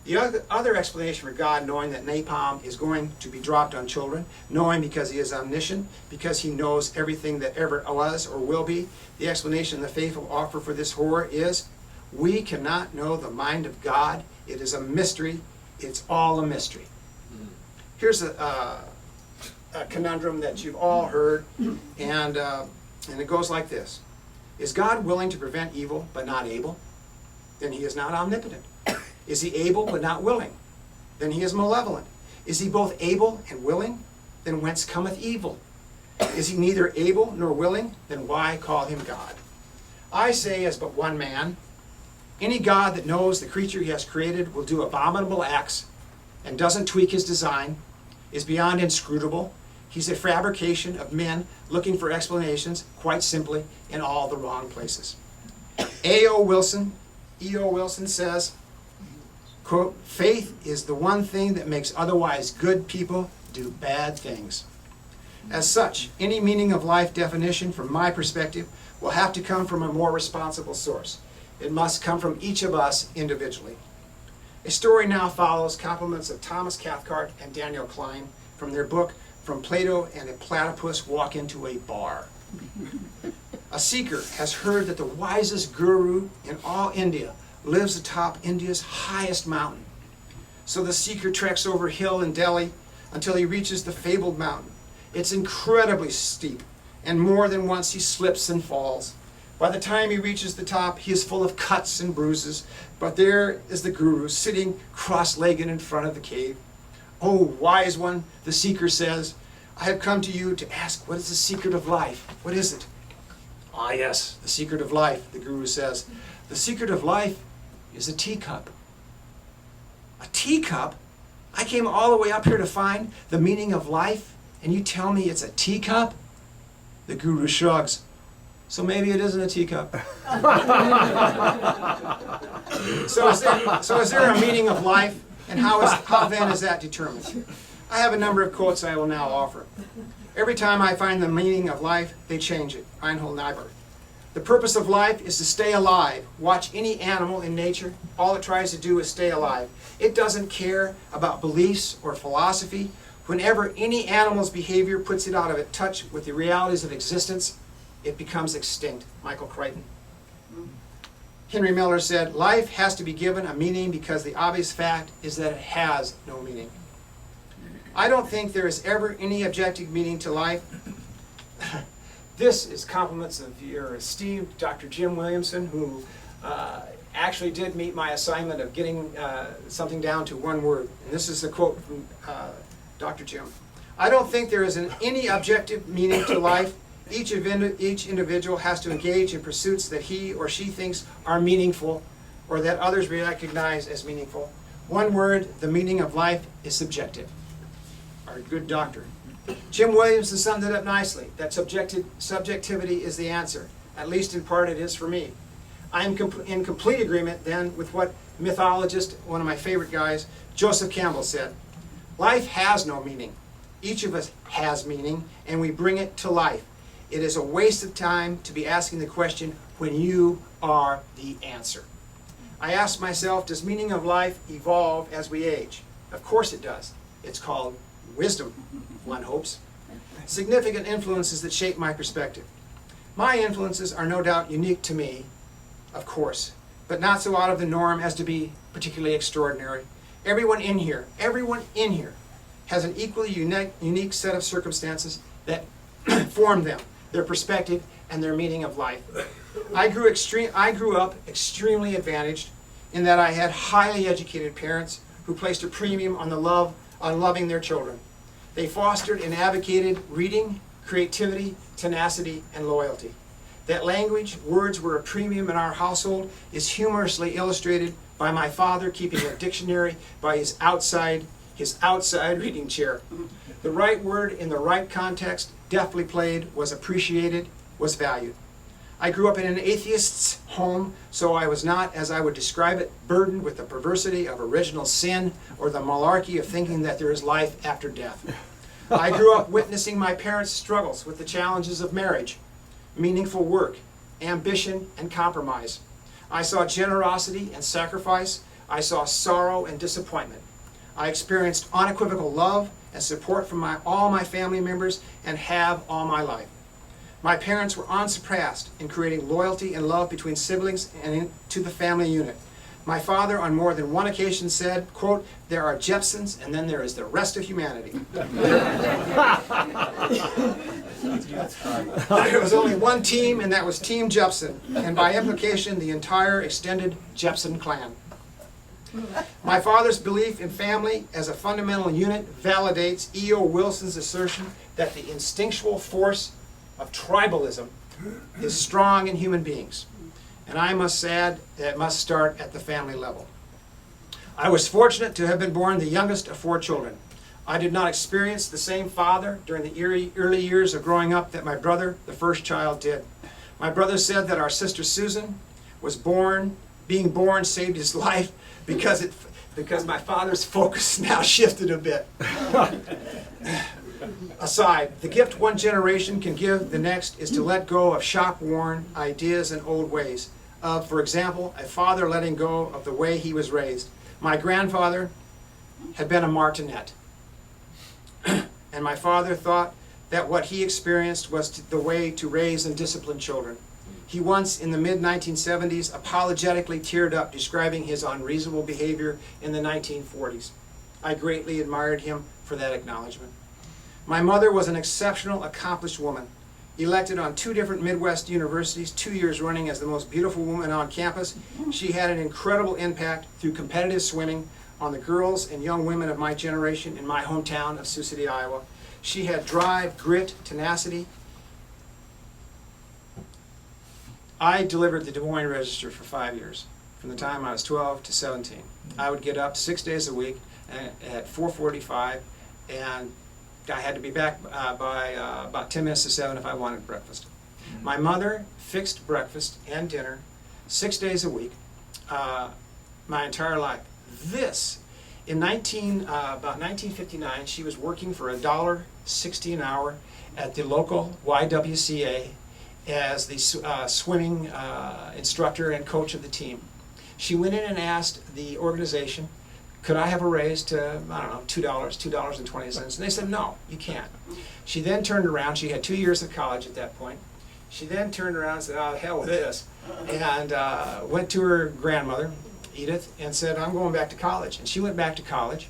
S1: The other explanation for God knowing that napalm is going to be dropped on children, knowing because he is omniscient, because he knows everything that ever was or will be, the explanation the faithful offer for this horror is, we cannot know the mind of God. It is a mystery. It's all a mystery. Here's a conundrum that you've all heard, and it goes like this. Is God willing to prevent evil but not able? Then he is not omnipotent. Is he able but not willing? Then he is malevolent. Is he both able and willing? Then whence cometh evil? Is he neither able nor willing? Then why call him God? I say as but one man, any God that knows the creature he has created will do abominable acts and doesn't tweak his design, is beyond inscrutable. He's a fabrication of men looking for explanations, quite simply, in all the wrong places. E.O. Wilson says, quote, faith is the one thing that makes otherwise good people do bad things. As such, any meaning of life definition, from my perspective, will have to come from a more responsible source. It must come from each of us individually. A story now follows compliments of Thomas Cathcart and Daniel Klein from their book, From Plato and a Platypus Walk into a Bar. A seeker has heard that the wisest guru in all India lives atop India's highest mountain. So the seeker treks over hill in Delhi until he reaches the fabled mountain. It's incredibly steep, and more than once he slips and falls. By the time he reaches the top, he is full of cuts and bruises, but there is the guru sitting cross-legged in front of the cave. Oh, wise one, the seeker says, I have come to you to ask, what is the secret of life? What is it? Ah, yes, the secret of life, the guru says. The secret of life is a teacup. A teacup? I came all the way up here to find the meaning of life, and you tell me it's a teacup? The guru shrugs. So maybe it isn't a teacup. So is there a meaning of life? And how then is that determined? I have a number of quotes I will now offer. Every time I find the meaning of life, they change it. Reinhold Niebuhr. The purpose of life is to stay alive. Watch any animal in nature. All it tries to do is stay alive. It doesn't care about beliefs or philosophy. Whenever any animal's behavior puts it out of touch with the realities of existence, it becomes extinct. Michael Crichton. Henry Miller said, life has to be given a meaning because the obvious fact is that it has no meaning. I don't think there is ever any objective meaning to life. This is compliments of your esteemed Dr. Jim Williamson, who actually did meet my assignment of getting something down to one word. And this is a quote from Dr. Jim. I don't think there is any objective meaning to life. Each individual has to engage in pursuits that he or she thinks are meaningful or that others recognize as meaningful. One word, the meaning of life is subjective. Our good doctor. Jim Williamson summed it up nicely, that subjectivity is the answer. At least in part it is for me. I am in complete agreement then with what mythologist, one of my favorite guys, Joseph Campbell said. Life has no meaning. Each of us has meaning, and we bring it to life. It is a waste of time to be asking the question when you are the answer. I ask myself, does meaning of life evolve as we age? Of course it does. It's called wisdom, one hopes. Significant influences that shape my perspective. My influences are no doubt unique to me, of course, but not so out of the norm as to be particularly extraordinary. Everyone in here has an equally unique set of circumstances that form them, their perspective, and their meaning of life. I grew up extremely advantaged in that I had highly educated parents who placed a premium on loving their children. They fostered and advocated reading, creativity, tenacity, and loyalty. That language, words were a premium in our household, is humorously illustrated by my father keeping a dictionary by his outside reading chair. The right word in the right context, deftly played, was appreciated, was valued. I grew up in an atheist's home, so I was not, as I would describe it, burdened with the perversity of original sin or the malarkey of thinking that there is life after death. I grew up witnessing my parents' struggles with the challenges of marriage, meaningful work, ambition, and compromise. I saw generosity and sacrifice. I saw sorrow and disappointment. I experienced unequivocal love and support from all my family members and have all my life. My parents were unsurpassed in creating loyalty and love between siblings and into the family unit. My father on more than one occasion said, quote, "There are Jepsons and then there is the rest of humanity." There was only one team, and that was Team Jepson, and by implication the entire extended Jepson clan. My father's belief in family as a fundamental unit validates E.O. Wilson's assertion that the instinctual force of tribalism is strong in human beings. And I must add that it must start at the family level. I was fortunate to have been born the youngest of 4 children. I did not experience the same father during the early years of growing up that my brother, the first child, did. My brother said that our sister Susan being born saved his life because my father's focus now shifted a bit. Aside, the gift one generation can give the next is to let go of shop-worn ideas and old ways. For example, a father letting go of the way he was raised. My grandfather had been a martinet, and my father thought that what he experienced was the way to raise and discipline children. He once, in the mid-1970s, apologetically teared up describing his unreasonable behavior in the 1940s. I greatly admired him for that acknowledgement. My mother was an exceptional, accomplished woman, elected on 2 different Midwest universities, 2 years running as the most beautiful woman on campus. She had an incredible impact through competitive swimming on the girls and young women of my generation in my hometown of Sioux City, Iowa. She had drive, grit, tenacity. I delivered the Des Moines Register for 5 years, from the time I was 12 to 17. I would get up 6 days a week at 4:45, and I had to be back by about 10 minutes to 7 if I wanted breakfast. My mother fixed breakfast and dinner 6 days a week, my entire life. About 1959, she was working for $1.60 an hour at the local YWCA as the swimming instructor and coach of the team. She went in and asked the organization, could I have a raise to, I don't know, $2.20? And they said, no, you can't. She then turned around. She had 2 years of college at that point. She then turned around and said, oh, hell with this, and went to her grandmother, Edith, and said, I'm going back to college. And she went back to college.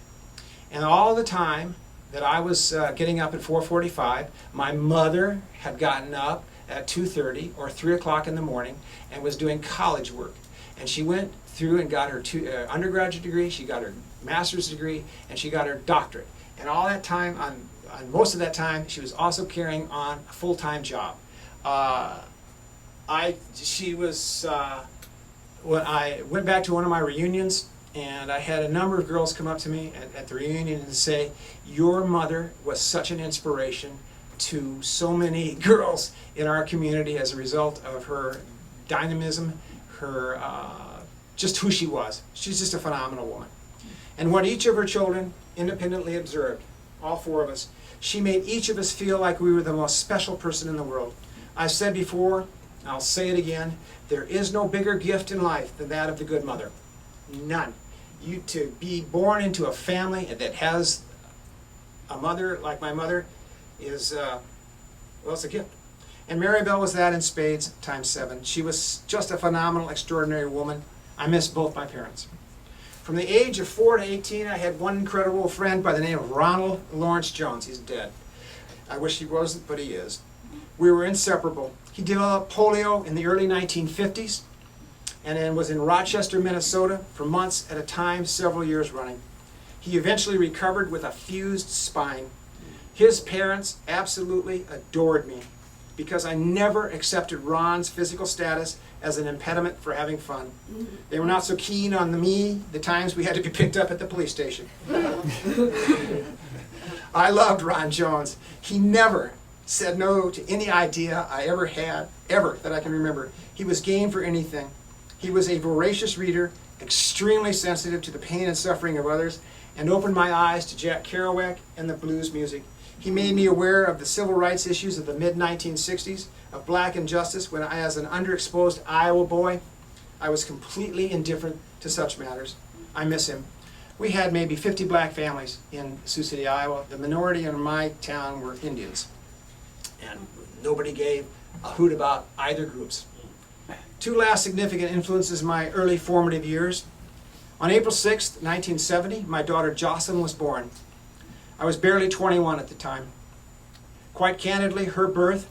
S1: And all the time that I was getting up at 4:45, my mother had gotten up at 2:30 or 3 o'clock in the morning and was doing college work. And she went through and got her undergraduate degree, she got her master's degree, and she got her doctorate. And all that time, on most of that time, she was also carrying on a full-time job. When I went back to one of my reunions, and I had a number of girls come up to me at the reunion and say, your mother was such an inspiration to so many girls in our community as a result of her dynamism, her just who she was. She's just a phenomenal woman. And what each of her children independently observed, all 4 of us, She made each of us feel like we were the most special person in the world. I've said before, I'll say it again, there is no bigger gift in life than that of the good mother. None. To be born into a family that has a mother like my mother is, well, it's a gift. And Mary Bell was that in spades times 7. She was just a phenomenal, extraordinary woman. I miss both my parents. From the age of 4 to 18, I had one incredible friend by the name of Ronald Lawrence Jones. He's dead. I wish he wasn't, but he is. We were inseparable. He developed polio in the early 1950s and then was in Rochester, Minnesota for months at a time, several years running. He eventually recovered with a fused spine. His parents absolutely adored me because I never accepted Ron's physical status as an impediment for having fun. They were not so keen on the times we had to be picked up at the police station. I loved Ron Jones. He never said no to any idea I ever had, ever, that I can remember. He was game for anything. He was a voracious reader, extremely sensitive to the pain and suffering of others, and opened my eyes to Jack Kerouac and the blues music. He made me aware of the civil rights issues of the mid-1960s, of black injustice, when I, as an underexposed Iowa boy, I was completely indifferent to such matters. I miss him. We had maybe 50 black families in Sioux City, Iowa. The minority in my town were Indians. And nobody gave a hoot about either groups. 2 last significant influences in my early formative years. On April 6th, 1970, my daughter Jocelyn was born. I was barely 21 at the time. Quite candidly, her birth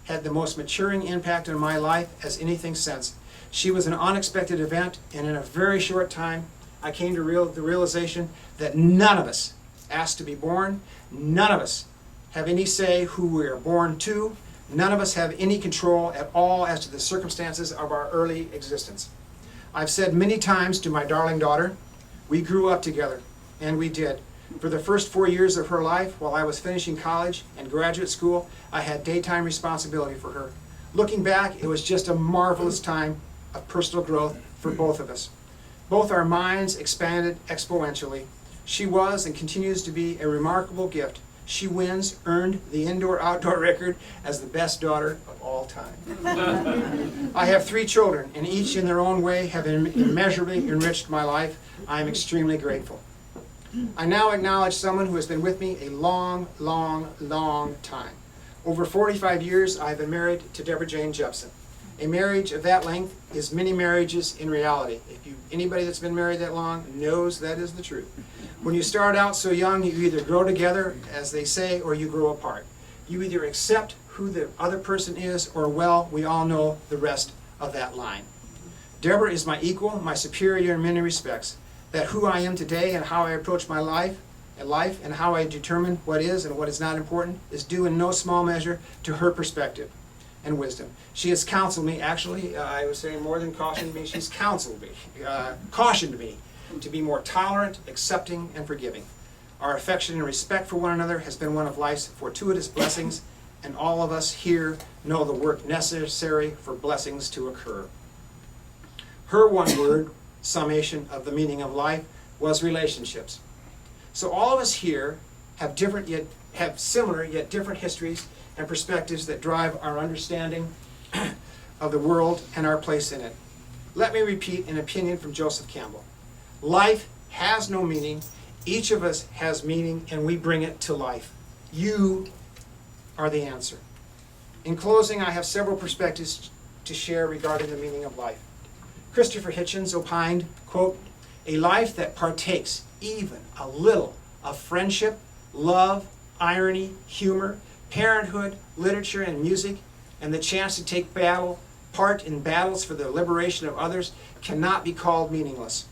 S1: had the most maturing impact on my life as anything since. She was an unexpected event, and in a very short time, I came to the realization that none of us asked to be born, none of us have any say who we are born to, none of us have any control at all as to the circumstances of our early existence. I've said many times to my darling daughter, we grew up together, and we did. For the first 4 years of her life, while I was finishing college and graduate school, I had daytime responsibility for her. Looking back, it was just a marvelous time of personal growth for both of us. Both our minds expanded exponentially. She was and continues to be a remarkable gift. She earned the indoor-outdoor record as the best daughter of all time. I have 3 children, and each in their own way have immeasurably enriched my life. I am extremely grateful. I now acknowledge someone who has been with me a long, long, long time. Over 45 years, I have been married to Deborah Jane Jepson. A marriage of that length is many marriages in reality. Anybody that's been married that long knows that is the truth. When you start out so young, you either grow together, as they say, or you grow apart. You either accept who the other person is, or, well, we all know the rest of that line. Deborah is my equal, my superior in many respects. That who I am today and how I approach my life and how I determine what is and what is not important is due in no small measure to her perspective and wisdom. She has counseled me, actually, I was saying more than cautioned me, she's counseled me, cautioned me to be more tolerant, accepting, and forgiving. Our affection and respect for one another has been one of life's fortuitous blessings, and all of us here know the work necessary for blessings to occur. Her one word summation of the meaning of life was relationships. So all of us here have similar yet different histories and perspectives that drive our understanding of the world and our place in it. Let me repeat an opinion from Joseph Campbell. Life has no meaning. Each of us has meaning, and we bring it to life. You are the answer. In closing, I have several perspectives to share regarding the meaning of life. Christopher Hitchens opined, quote, "A life that partakes even a little of friendship, love, irony, humor, parenthood, literature, and music, and the chance to take part in battles for the liberation of others cannot be called meaningless.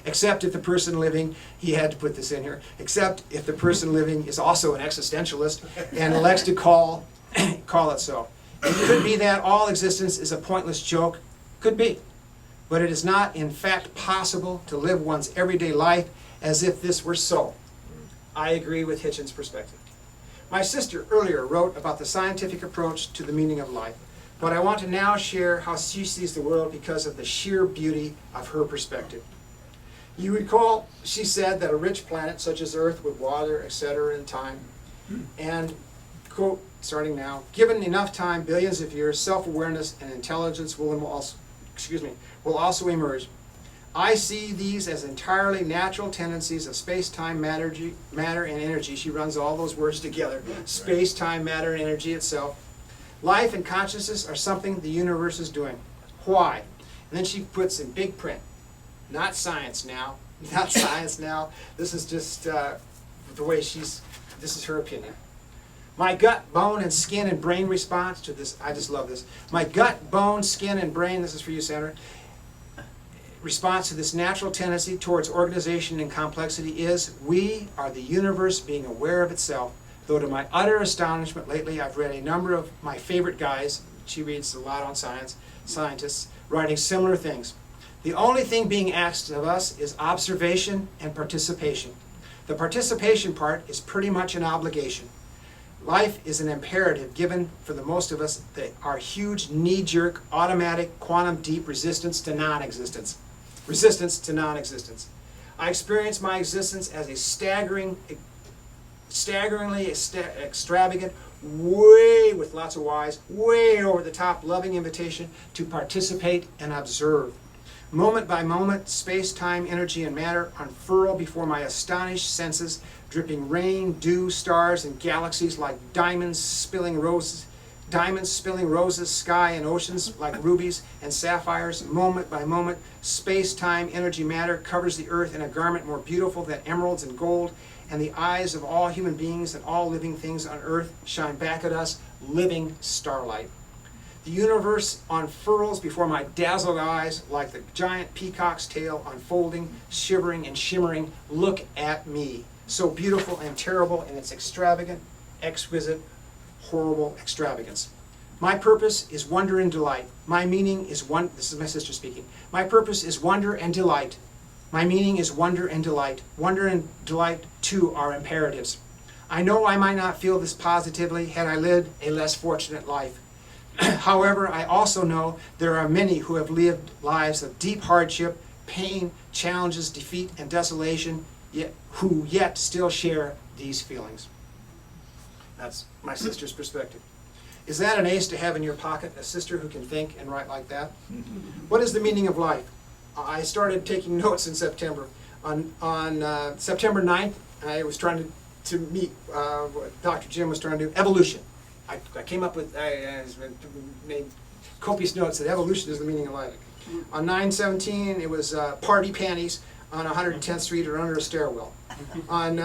S1: Except if the person living," he had to put this in here, "except if the person living is also an existentialist and elects to call it so. It could be that all existence is a pointless joke. Could be. But it is not, in fact, possible to live one's everyday life as if this were so." I agree with Hitchens' perspective. My sister earlier wrote about the scientific approach to the meaning of life, but I want to now share how she sees the world because of the sheer beauty of her perspective. You recall she said that a rich planet such as Earth would water, etc. in time. And, quote, starting now, given enough time, billions of years, self-awareness and intelligence will also emerge. I see these as entirely natural tendencies of space-time, matter, and energy. She runs all those words together. Space-time, matter, and energy itself. Life and consciousness are something the universe is doing. Why? And then she puts in big print, not science now, not science now. This is just the way this is her opinion. My gut, bone, and skin and brain response to this, I just love this. My gut, bone, skin, and brain, this is for you, Senator, response to this natural tendency towards organization and complexity is we are the universe being aware of itself. Though to my utter astonishment lately, I've read a number of my favorite guys, she reads a lot on scientists, writing similar things. The only thing being asked of us is observation and participation. The participation part is pretty much an obligation. Life is an imperative given for the most of us our huge knee-jerk, automatic, quantum deep resistance to non-existence. Resistance to non-existence. I experience my existence as a staggeringly extravagant, way, with lots of Y's, way over the top loving invitation to participate and observe. Moment by moment, space, time, energy, and matter unfurl before my astonished senses, dripping rain, dew, stars, and galaxies like diamonds spilling roses, sky and oceans like rubies and sapphires. Moment by moment, space, time, energy, matter covers the earth in a garment more beautiful than emeralds and gold, and the eyes of all human beings and all living things on earth shine back at us, living starlight. The universe unfurls before my dazzled eyes like the giant peacock's tail unfolding, shivering and shimmering. Look at me, so beautiful and terrible in its extravagant, exquisite, horrible extravagance. My purpose is wonder and delight. My meaning is this is my sister speaking. My purpose is wonder and delight. My meaning is wonder and delight. Wonder and delight, too, are imperatives. I know I might not feel this positively had I lived a less fortunate life. However, I also know there are many who have lived lives of deep hardship, pain, challenges, defeat, and desolation, who yet still share these feelings. That's my sister's perspective. Is that an ace to have in your pocket, a sister who can think and write like that? What is the meaning of life? I started taking notes in September. On September 9th, I was trying to meet what Dr. Jim was trying to do, evolution. I came up with, I made copious notes that evolution is the meaning of life. On 9/17, it was party panties on 110th Street or under a stairwell. On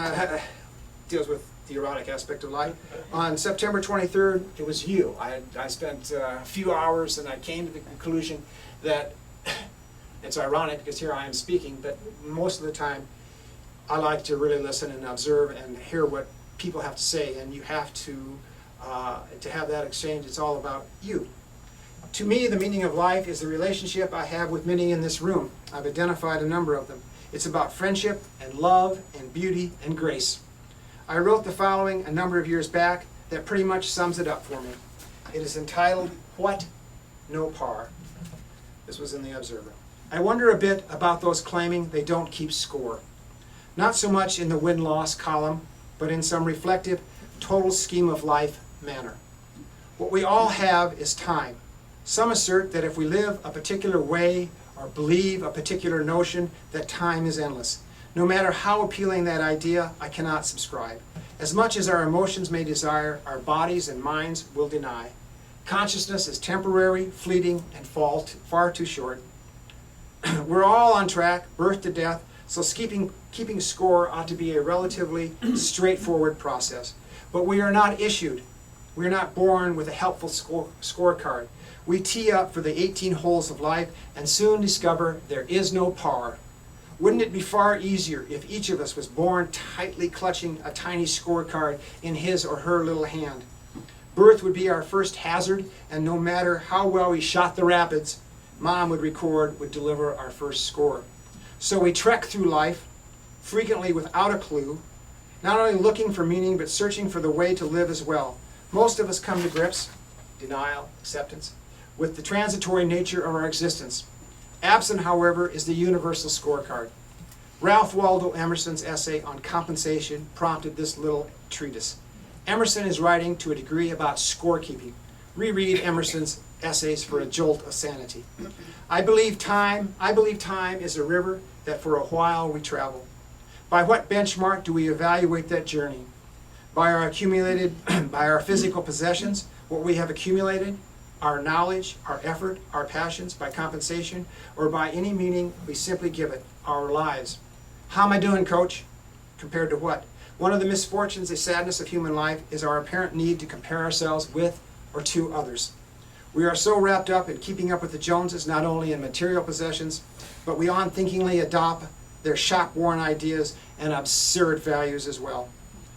S1: deals with the erotic aspect of life. On September 23rd, it was you. I spent a few hours and I came to the conclusion that it's ironic because here I am speaking, but most of the time I like to really listen and observe and hear what people have to say, and you have to have that exchange. It's all about you. To me, the meaning of life is the relationship I have with many in this room. I've identified a number of them. It's about friendship and love and beauty and grace. I wrote the following a number of years back that pretty much sums it up for me. It is entitled, What? No Par. This was in the Observer. I wonder a bit about those claiming they don't keep score. Not so much in the win-loss column, but in some reflective, total scheme of life manner. What we all have is time. Some assert that if we live a particular way or believe a particular notion, that time is endless. No matter how appealing that idea, I cannot subscribe. As much as our emotions may desire, our bodies and minds will deny. Consciousness is temporary, fleeting, and far too short. We're all on track, birth to death, so keeping score ought to be a relatively straightforward process. But we are not issued. We are not born with a helpful scorecard. We tee up for the 18 holes of life and soon discover there is no par. Wouldn't it be far easier if each of us was born tightly clutching a tiny scorecard in his or her little hand? Birth would be our first hazard, and no matter how well we shot the rapids, Mom would deliver our first score. So we trek through life, frequently without a clue, not only looking for meaning, but searching for the way to live as well. Most of us come to grips, denial, acceptance, with the transitory nature of our existence. Absent, however, is the universal scorecard. Ralph Waldo Emerson's essay on compensation prompted this little treatise. Emerson is writing to a degree about scorekeeping. Reread Emerson's essays for a jolt of sanity. I believe time is a river that for a while we travel. By what benchmark do we evaluate that journey? By our physical possessions, what we have accumulated, our knowledge, our effort, our passions, by compensation, or by any meaning we simply give it, our lives. How am I doing, Coach? Compared to what? One of the misfortunes, the sadness of human life, is our apparent need to compare ourselves with or to others. We are so wrapped up in keeping up with the Joneses, not only in material possessions, but we unthinkingly adopt their shop-worn ideas and absurd values as well.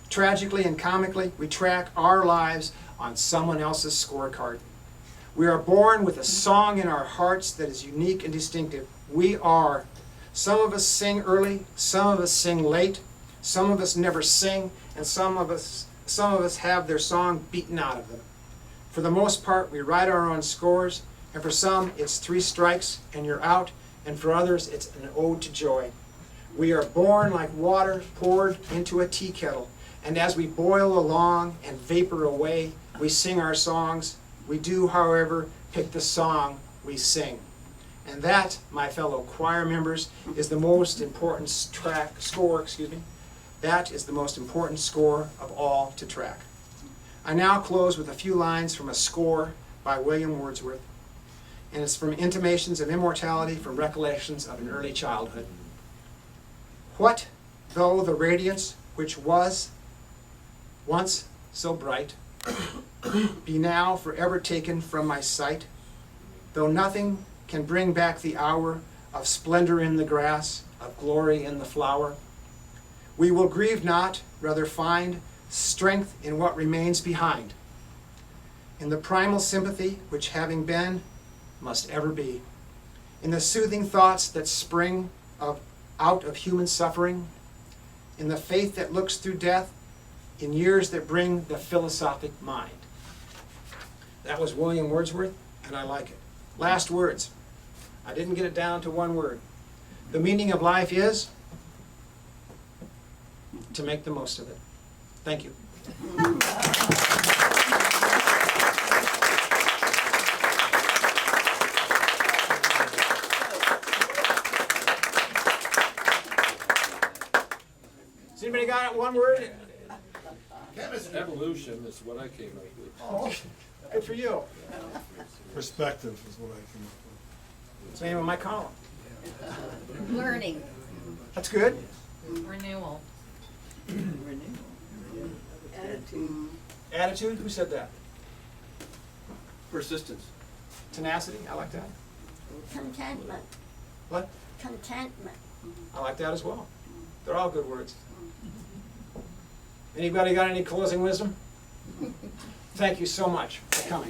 S1: Tragically and comically, we track our lives on someone else's scorecard. We are born with a song in our hearts that is unique and distinctive. We are. Some of us sing early, some of us sing late, some of us never sing, and some of us have their song beaten out of them. For the most part, we write our own scores, and for some, it's 3 strikes and you're out, and for others, it's an ode to joy. We are born like water poured into a tea kettle, and as we boil along and vapor away, we sing our songs. We do, however, pick the song we sing. And that, my fellow choir members, is the most important score. That is the most important score of all to track. I now close with a few lines from a score by William Wordsworth, and it's from Intimations of Immortality from Recollections of an Early Childhood. What though the radiance which was once so bright be now forever taken from my sight, though nothing can bring back the hour of splendor in the grass, of glory in the flower, we will grieve not, rather find strength in what remains behind, in the primal sympathy which having been must ever be, in the soothing thoughts that spring out of human suffering, in the faith that looks through death, in years that bring the philosophic mind. That was William Wordsworth, and I like it. Last words. I didn't get it down to one word. The meaning of life is to make the most of it. Thank you. Has anybody got one word?
S2: Evolution is what I came up with.
S1: Oh, good for you.
S3: Perspective is what I came up
S1: It's the name of my column.
S4: Learning.
S1: That's good.
S4: Renewal.
S1: Attitude, who said that?
S2: Persistence.
S1: Tenacity, I like that.
S5: Contentment.
S1: What?
S5: Contentment.
S1: I like that as well. They're all good words. Anybody got any closing wisdom? Thank you so much for coming.